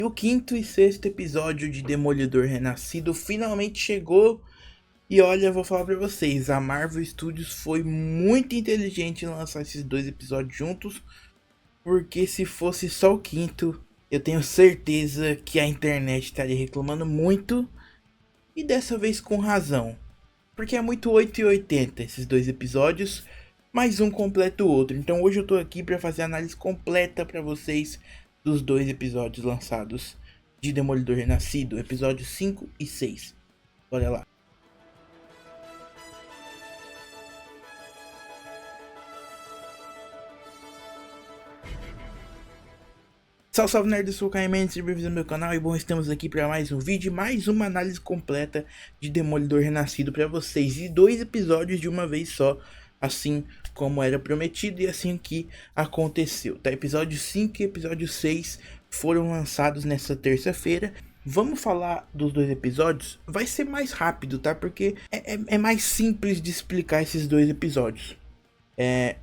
E o quinto e sexto episódio de Demolidor Renascido finalmente chegou. E olha, eu vou falar pra vocês, a Marvel Studios foi muito inteligente em lançar esses dois episódios juntos, porque se fosse só o quinto, eu tenho certeza que a internet estaria reclamando muito, e dessa vez com razão. Porque é muito 8 e 80 esses dois episódios, mas um completa o outro. Então hoje eu tô aqui pra fazer a análise completa pra vocês dos dois episódios lançados de Demolidor Renascido, episódios 5 e 6. Bora lá. Salve, salve nerds, eu sou o Caimene, seja bem-vindo ao meu canal e bom, estamos aqui para mais um vídeo, mais uma análise completa de Demolidor Renascido para vocês, e dois episódios de uma vez só, assim como era prometido e assim que aconteceu, tá? Episódio 5 e episódio 6 foram lançados nessa terça-feira. Vamos falar dos dois episódios, vai ser mais rápido, tá? Porque é mais simples de explicar esses dois episódios.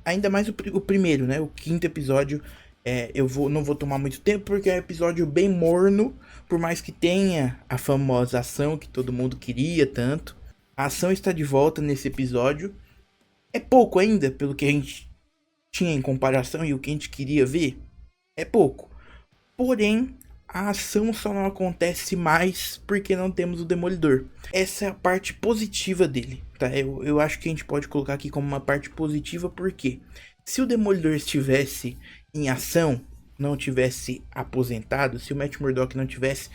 Ainda mais o primeiro, né? O quinto episódio. Não vou tomar muito tempo porque é um episódio bem morno. Por mais que tenha a famosa ação que todo mundo queria tanto. A ação está de volta nesse episódio. É pouco ainda, pelo que a gente tinha em comparação e o que a gente queria ver. É pouco. Porém, a ação só não acontece mais porque não temos o Demolidor. Essa é a parte positiva dele, tá? Eu acho que a gente pode colocar aqui como uma parte positiva porque se o Demolidor estivesse em ação, não tivesse aposentado, se o Matt Murdock não tivesse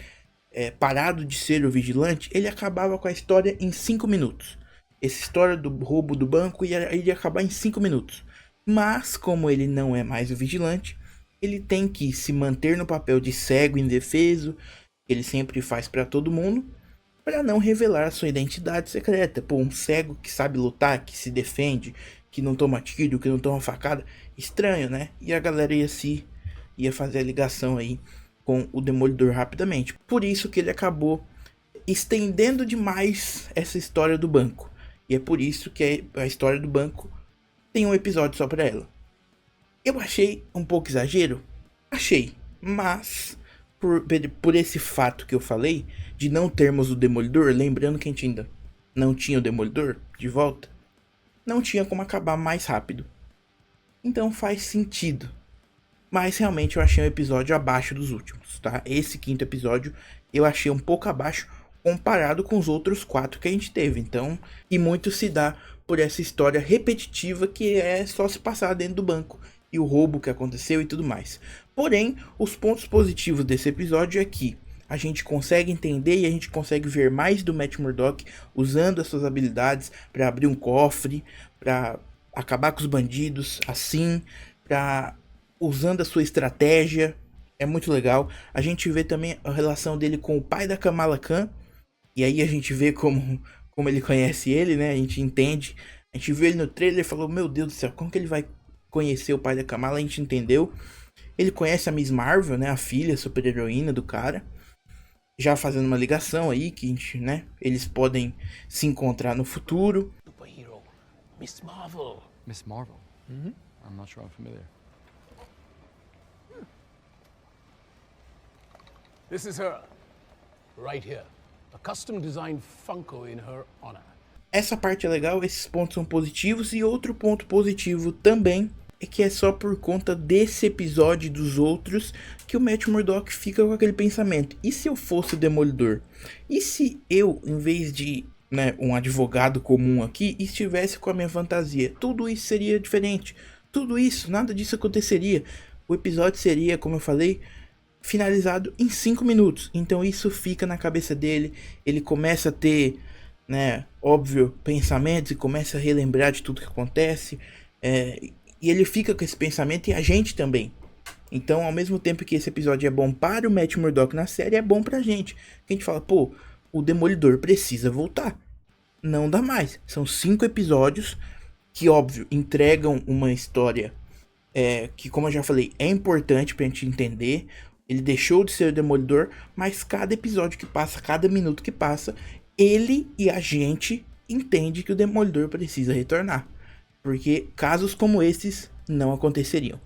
parado de ser o vigilante, ele acabava com a história em 5 minutos. Essa história do roubo do banco iria acabar em 5 minutos. Mas, como ele não é mais o vigilante, ele tem que se manter no papel de cego indefeso, que ele sempre faz para todo mundo, para não revelar a sua identidade secreta. Pô, um cego que sabe lutar, que se defende, que não toma tiro, que não toma facada, estranho, né? E a galera ia fazer a ligação aí com o Demolidor rapidamente. Por isso que ele acabou estendendo demais essa história do banco. E é por isso que a história do banco tem um episódio só para ela. Eu achei um pouco exagero? Achei, mas por esse fato que eu falei, de não termos o Demolidor, lembrando que a gente ainda não tinha o Demolidor de volta, não tinha como acabar mais rápido. Então faz sentido. Mas realmente eu achei um episódio abaixo dos últimos, tá? Esse quinto episódio eu achei um pouco abaixo comparado com os outros 4 que a gente teve. Então, e muito se dá por essa história repetitiva que é só se passar dentro do banco e o roubo que aconteceu e tudo mais. Porém, os pontos positivos desse episódio é que a gente consegue entender e a gente consegue ver mais do Matt Murdock usando as suas habilidades para abrir um cofre, para acabar com os bandidos, assim, para usando a sua estratégia. É muito legal. A gente vê também a relação dele com o pai da Kamala Khan. E aí a gente vê como ele conhece ele, né? A gente entende. A gente viu ele no trailer e falou, meu Deus do céu, como que ele vai conhecer o pai da Kamala? A gente entendeu. Ele conhece a Miss Marvel, né? A filha, super heroína do cara. Já fazendo uma ligação aí que a gente, né? Eles podem se encontrar no futuro. Superhero, Miss Marvel. Miss Marvel? I'm not sure I'm familiar. This is her, right here. A custom-designed Funko in her honor. Essa parte é legal, esses pontos são positivos. E outro ponto positivo também é que é só por conta desse episódio e dos outros que o Matt Murdock fica com aquele pensamento. E se eu fosse o Demolidor? E se eu, em vez de, né, um advogado comum aqui, estivesse com a minha fantasia? Tudo isso seria diferente. Tudo isso, nada disso aconteceria. O episódio seria, como eu falei, finalizado em 5 minutos. Então isso fica na cabeça dele. Ele começa a ter, né, óbvio, pensamentos e começa a relembrar de tudo que acontece. E ele fica com esse pensamento e a gente também. Então, ao mesmo tempo que esse episódio é bom para o Matt Murdock na série, é bom pra gente. A gente fala, pô, o Demolidor precisa voltar. Não dá mais. São 5 episódios que, óbvio, entregam uma história que, como eu já falei, é importante pra gente entender. Ele deixou de ser o Demolidor, mas cada episódio que passa, cada minuto que passa, ele e a gente entende que o Demolidor precisa retornar. Porque casos como esses não aconteceriam.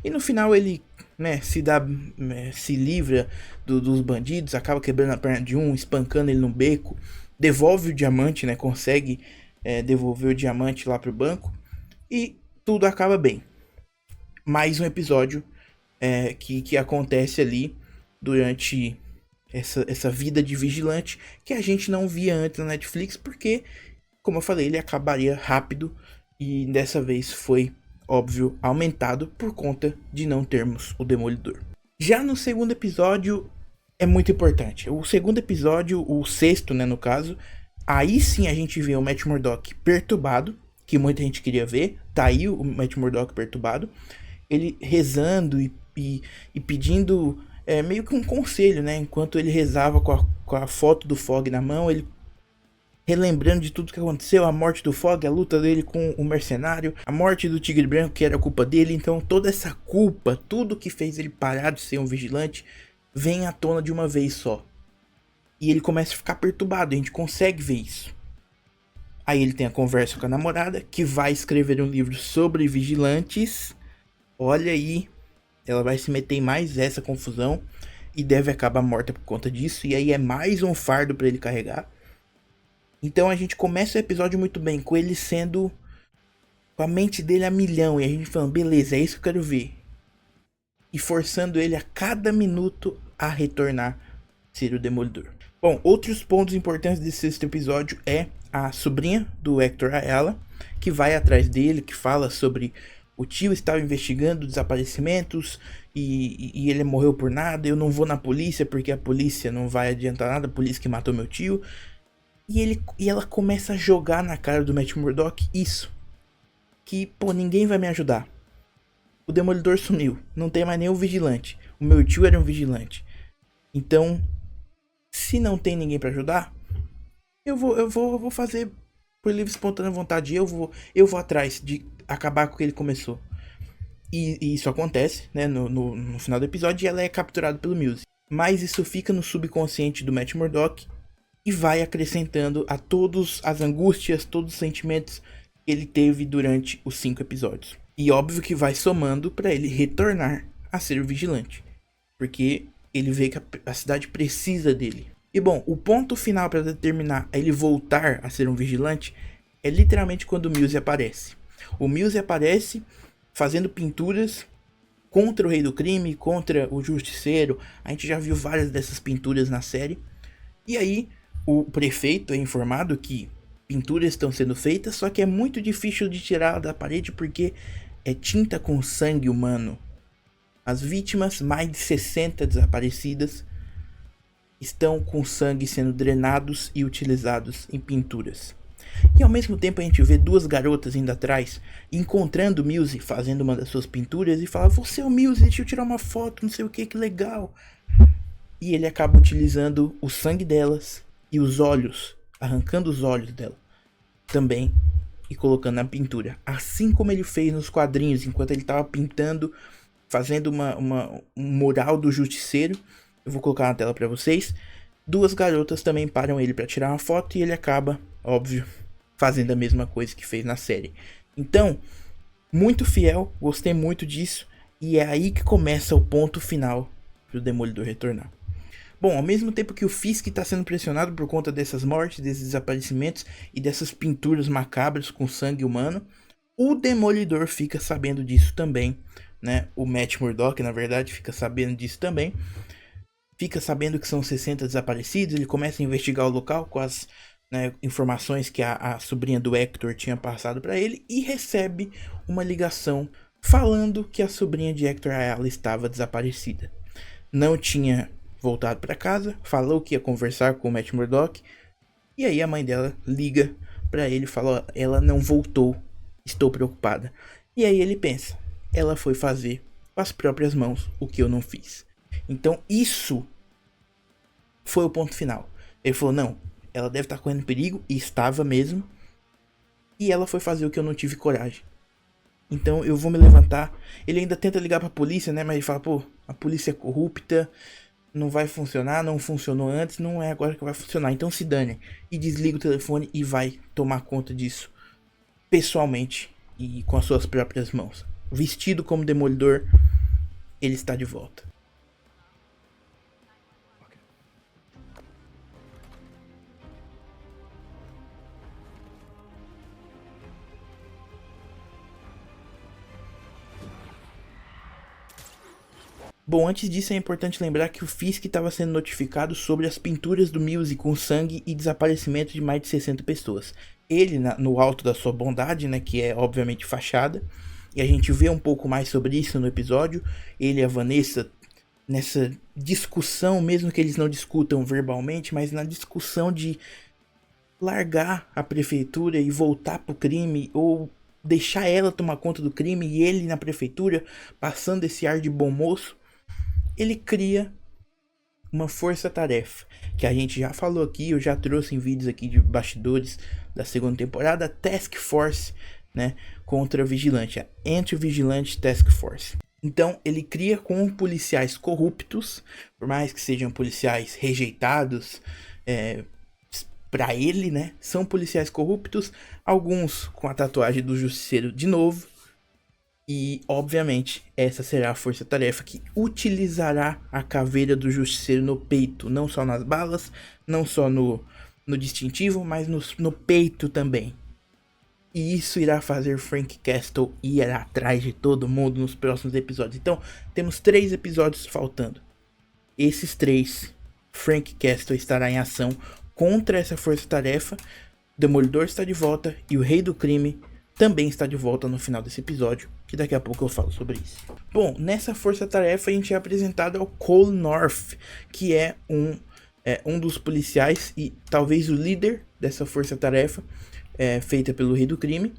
E no final ele, né, se livra dos bandidos, acaba quebrando a perna de um, espancando ele no beco, devolve o diamante, né, consegue devolver o diamante lá pro banco e tudo acaba bem. Mais um episódio que acontece ali durante essa vida de vigilante que a gente não via antes na Netflix, porque, como eu falei, ele acabaria rápido e dessa vez foi, óbvio, aumentado por conta de não termos o Demolidor. Já no segundo episódio é muito importante. O segundo episódio, o sexto, né, no caso, aí sim a gente vê o Matt Murdock perturbado, que muita gente queria ver. Tá aí o Matt Murdock perturbado, ele rezando e pedindo meio que um conselho, né? Enquanto ele rezava com a foto do Fogg na mão, ele relembrando de tudo que aconteceu, a morte do Fogg, a luta dele com o mercenário, a morte do Tigre Branco, que era culpa dele. Então toda essa culpa, tudo que fez ele parar de ser um vigilante, vem à tona de uma vez só. E ele começa a ficar perturbado, a gente consegue ver isso. Aí ele tem a conversa com a namorada, que vai escrever um livro sobre vigilantes. Olha aí, ela vai se meter em mais essa confusão e deve acabar morta por conta disso. E aí é mais um fardo pra ele carregar. Então a gente começa o episódio muito bem, com ele sendo, com a mente dele a milhão. E a gente falando, beleza, é isso que eu quero ver. E forçando ele a cada minuto a retornar ser o Demolidor. Bom, outros pontos importantes desse sexto episódio é a sobrinha do Hector Ayala, que vai atrás dele, que fala sobre o tio estava investigando desaparecimentos e ele morreu por nada, eu não vou na polícia porque a polícia não vai adiantar nada, a polícia que matou meu tio. E ela começa a jogar na cara do Matt Murdock isso. Que, pô, ninguém vai me ajudar. O Demolidor sumiu, não tem mais nenhum vigilante. O meu tio era um vigilante. Então, se não tem ninguém pra ajudar, eu vou fazer por livre e espontânea vontade. Eu vou atrás de acabar com o que ele começou. E isso acontece, né, no final do episódio, e ela é capturada pelo Muse. Mas isso fica no subconsciente do Matt Murdock e vai acrescentando a todas as angústias, todos os sentimentos que ele teve durante os 5 episódios. E óbvio que vai somando para ele retornar a ser o vigilante, porque ele vê que a cidade precisa dele. E bom, o ponto final para determinar ele voltar a ser um vigilante é literalmente quando o Muse aparece. O Muse aparece fazendo pinturas contra o Rei do Crime, contra o Justiceiro. A gente já viu várias dessas pinturas na série. E aí o prefeito é informado que pinturas estão sendo feitas, só que é muito difícil de tirar da parede porque é tinta com sangue humano. As vítimas, mais de 60 desaparecidas, estão com sangue sendo drenados e utilizados em pinturas. E ao mesmo tempo a gente vê duas garotas indo atrás, encontrando o Muse fazendo uma das suas pinturas e fala: você é o Muse, deixa eu tirar uma foto, não sei o que legal. E ele acaba utilizando o sangue delas e os olhos, arrancando os olhos dela também e colocando na pintura. Assim como ele fez nos quadrinhos, enquanto ele estava pintando, fazendo um mural do Justiceiro. Eu vou colocar na tela para vocês. Duas garotas também param ele para tirar uma foto e ele acaba, óbvio, fazendo a mesma coisa que fez na série. Então, muito fiel, gostei muito disso. E é aí que começa o ponto final para o Demolidor retornar. Bom, ao mesmo tempo que o Fisk está sendo pressionado por conta dessas mortes, desses desaparecimentos e dessas pinturas macabras com sangue humano, o Demolidor fica sabendo disso também, né? O Matt Murdock, na verdade, fica sabendo disso também. Fica sabendo que são 60 desaparecidos, ele começa a investigar o local com as informações que a sobrinha do Hector tinha passado para ele e recebe uma ligação falando que a sobrinha de Hector Ayala estava desaparecida. Não tinha voltado para casa, falou que ia conversar com o Matt Murdock e aí a mãe dela liga para ele e fala: ela não voltou, estou preocupada. E aí ele pensa: ela foi fazer com as próprias mãos o que eu não fiz. Então isso foi o ponto final. Ele falou: não, ela deve estar correndo perigo, e estava mesmo, e ela foi fazer o que eu não tive coragem. Então eu vou me levantar. Ele ainda tenta ligar pra polícia, né? Mas ele fala: pô, a polícia é corrupta, não vai funcionar, não funcionou antes, não é agora que vai funcionar, então se dane. E desliga o telefone e vai tomar conta disso pessoalmente e com as suas próprias mãos. Vestido como Demolidor, ele está de volta. Bom, antes disso é importante lembrar que o Fisk estava sendo notificado sobre as pinturas do Mills com sangue e desaparecimento de mais de 60 pessoas. Ele, no alto da sua bondade, né, que é obviamente fachada, e a gente vê um pouco mais sobre isso no episódio, ele e a Vanessa nessa discussão, mesmo que eles não discutam verbalmente, mas na discussão de largar a prefeitura e voltar pro crime, ou deixar ela tomar conta do crime e ele na prefeitura, passando esse ar de bom moço. Ele cria uma força-tarefa, que a gente já falou aqui, eu já trouxe em vídeos aqui de bastidores da segunda temporada, Task Force, né, contra a Vigilante, a Anti-Vigilante Task Force. Então ele cria com policiais corruptos, por mais que sejam policiais rejeitados pra ele, né, são policiais corruptos, alguns com a tatuagem do Justiceiro de novo. E, obviamente, essa será a força-tarefa que utilizará a caveira do Justiceiro no peito. Não só nas balas, não só no distintivo, mas no peito também. E isso irá fazer Frank Castle ir atrás de todo mundo nos próximos episódios. Então, temos 3 episódios faltando. Esses 3, Frank Castle estará em ação contra essa força-tarefa. O Demolidor está de volta e o Rei do Crime também está de volta no final desse episódio, que daqui a pouco eu falo sobre isso. Bom, nessa força-tarefa a gente é apresentado ao Cole North, que é um dos policiais e talvez o líder dessa força-tarefa, feita pelo Rei do Crime,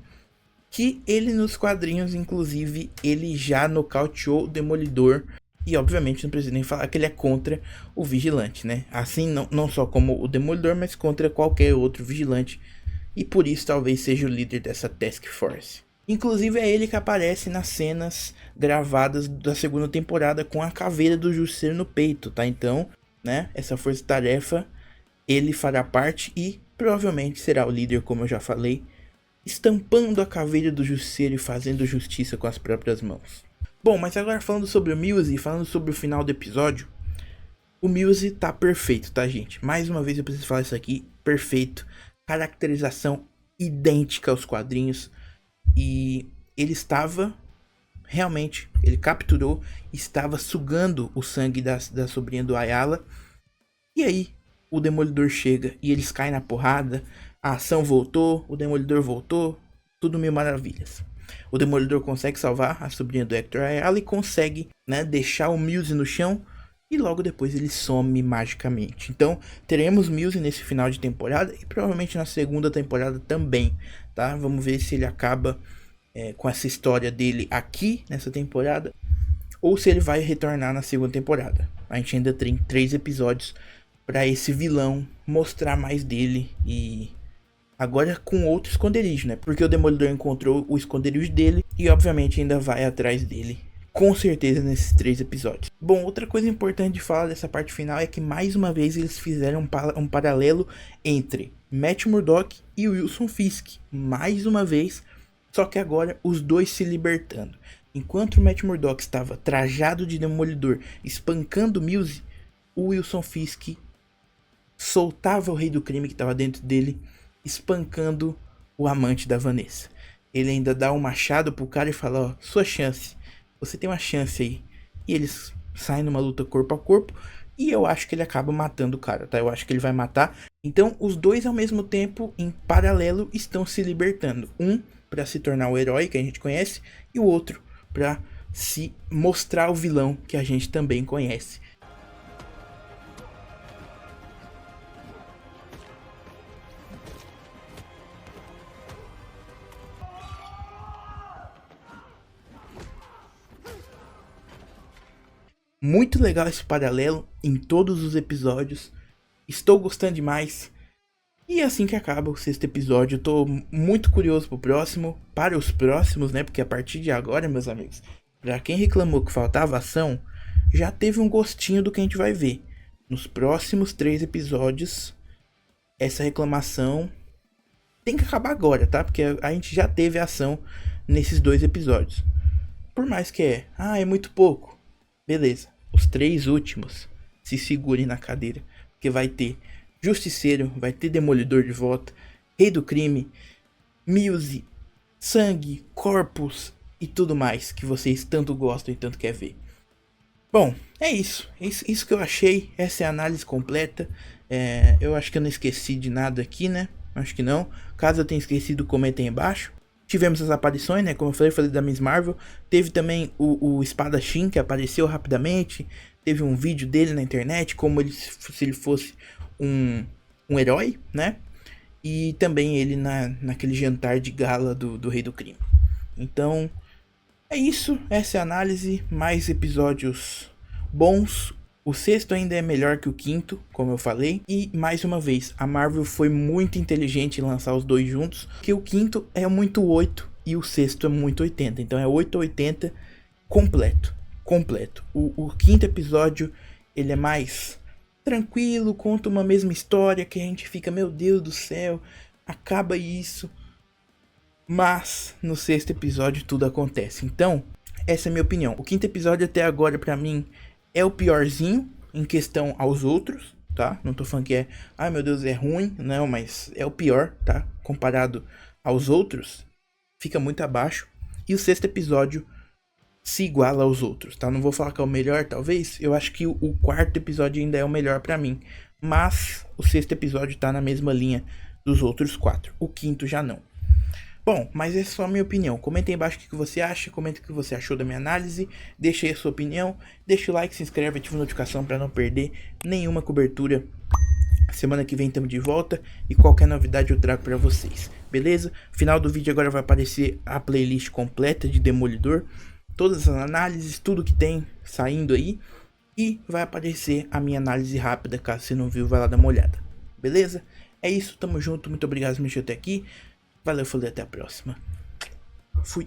que ele nos quadrinhos, inclusive, ele já nocauteou o Demolidor, e obviamente não precisa nem falar que ele é contra o Vigilante, né? Assim, não só como o Demolidor, mas contra qualquer outro Vigilante, e por isso talvez seja o líder dessa Task Force. Inclusive é ele que aparece nas cenas gravadas da segunda temporada com a caveira do Justiceiro no peito, tá? Então, né, essa força-tarefa, ele fará parte e provavelmente será o líder, como eu já falei, estampando a caveira do Justiceiro e fazendo justiça com as próprias mãos. Bom, mas agora falando sobre o Mills e falando sobre o final do episódio, o Mills tá perfeito, tá, gente? Mais uma vez eu preciso falar isso aqui, perfeito. Caracterização idêntica aos quadrinhos. E ele estava, realmente, ele capturou, estava sugando o sangue da sobrinha do Ayala. E aí, o Demolidor chega e eles caem na porrada. A ação voltou, o Demolidor voltou, tudo mil maravilhas. O Demolidor consegue salvar a sobrinha do Hector Ayala e consegue, né, deixar o Mills no chão. E logo depois ele some magicamente. Então teremos Mills nesse final de temporada e provavelmente na segunda temporada também, tá? Vamos ver se ele acaba com essa história dele aqui nessa temporada ou se ele vai retornar na segunda temporada. A gente ainda tem 3 episódios para esse vilão mostrar mais dele e agora com outro esconderijo, né? Porque o Demolidor encontrou o esconderijo dele e obviamente ainda vai atrás dele. Com certeza nesses 3 episódios. Bom, outra coisa importante de falar dessa parte final é que mais uma vez eles fizeram um paralelo entre Matt Murdock e Wilson Fisk. Mais uma vez, só que agora os dois se libertando. Enquanto o Matt Murdock estava trajado de Demolidor espancando Mills, o Wilson Fisk soltava o Rei do Crime que estava dentro dele, espancando o amante da Vanessa. Ele ainda dá um machado pro cara e fala, ó, sua chance. Você tem uma chance aí. E eles saem numa luta corpo a corpo. E eu acho que ele acaba matando o cara, tá? Eu acho que ele vai matar. Então, os dois ao mesmo tempo, em paralelo, estão se libertando. Um pra se tornar o herói que a gente conhece. E o outro pra se mostrar o vilão que a gente também conhece. Muito legal esse paralelo em todos os episódios. Estou gostando demais. E é assim que acaba o 6º episódio. Eu tô muito curioso para os próximos, né? Porque a partir de agora, meus amigos, pra quem reclamou que faltava ação, já teve um gostinho do que a gente vai ver. Nos próximos 3 episódios, essa reclamação tem que acabar agora, tá? Porque a gente já teve ação nesses 2 episódios. Por mais que é muito pouco. Beleza, os 3 últimos se segurem na cadeira, porque vai ter Justiceiro, vai ter Demolidor de volta, Rei do Crime, Muse, sangue, corpos e tudo mais que vocês tanto gostam e tanto querem ver. Bom, é isso. Isso que eu achei. Essa é a análise completa. Eu acho que eu não esqueci de nada aqui, né? Acho que não. Caso eu tenha esquecido, comentem aí embaixo. Tivemos as aparições, né? Como eu falei da Miss Marvel. Teve também o Espadachim, que apareceu rapidamente. Teve um vídeo dele na internet, como se ele fosse um herói, né? E também ele naquele jantar de gala do Rei do Crime. Então, é isso. Essa é a análise. Mais episódios bons. O 6º ainda é melhor que o 5º, como eu falei. E, mais uma vez, a Marvel foi muito inteligente em lançar os 2 juntos. Porque o 5º é muito 8 e o 6º é muito 80. Então é 8 ou 80 completo. O 5º episódio, ele é mais tranquilo, conta uma mesma história que a gente fica, meu Deus do céu, acaba isso. Mas no 6º episódio tudo acontece. Então, essa é a minha opinião. O 5º episódio até agora pra mim é o piorzinho em questão aos outros, tá? Não tô falando que é, ai meu Deus, é ruim, não, mas é o pior, tá? Comparado aos outros, fica muito abaixo. E o 6º episódio se iguala aos outros, tá? Não vou falar que é o melhor, talvez. Eu acho que o 4º episódio ainda é o melhor pra mim. Mas o 6º episódio tá na mesma linha dos outros 4. O 5º já não. Bom, mas essa é só a minha opinião. Comenta aí embaixo o que você acha, comenta o que você achou da minha análise, deixa aí a sua opinião, deixa o like, se inscreve, ativa a notificação para não perder nenhuma cobertura. Semana que vem estamos de volta e qualquer novidade eu trago para vocês, beleza? Final do vídeo agora vai aparecer a playlist completa de Demolidor, todas as análises, tudo que tem saindo aí, e vai aparecer a minha análise rápida, caso você não viu, vai lá dar uma olhada, beleza? É isso, tamo junto, muito obrigado por me assistir até aqui. Valeu, falei, até a próxima. Fui.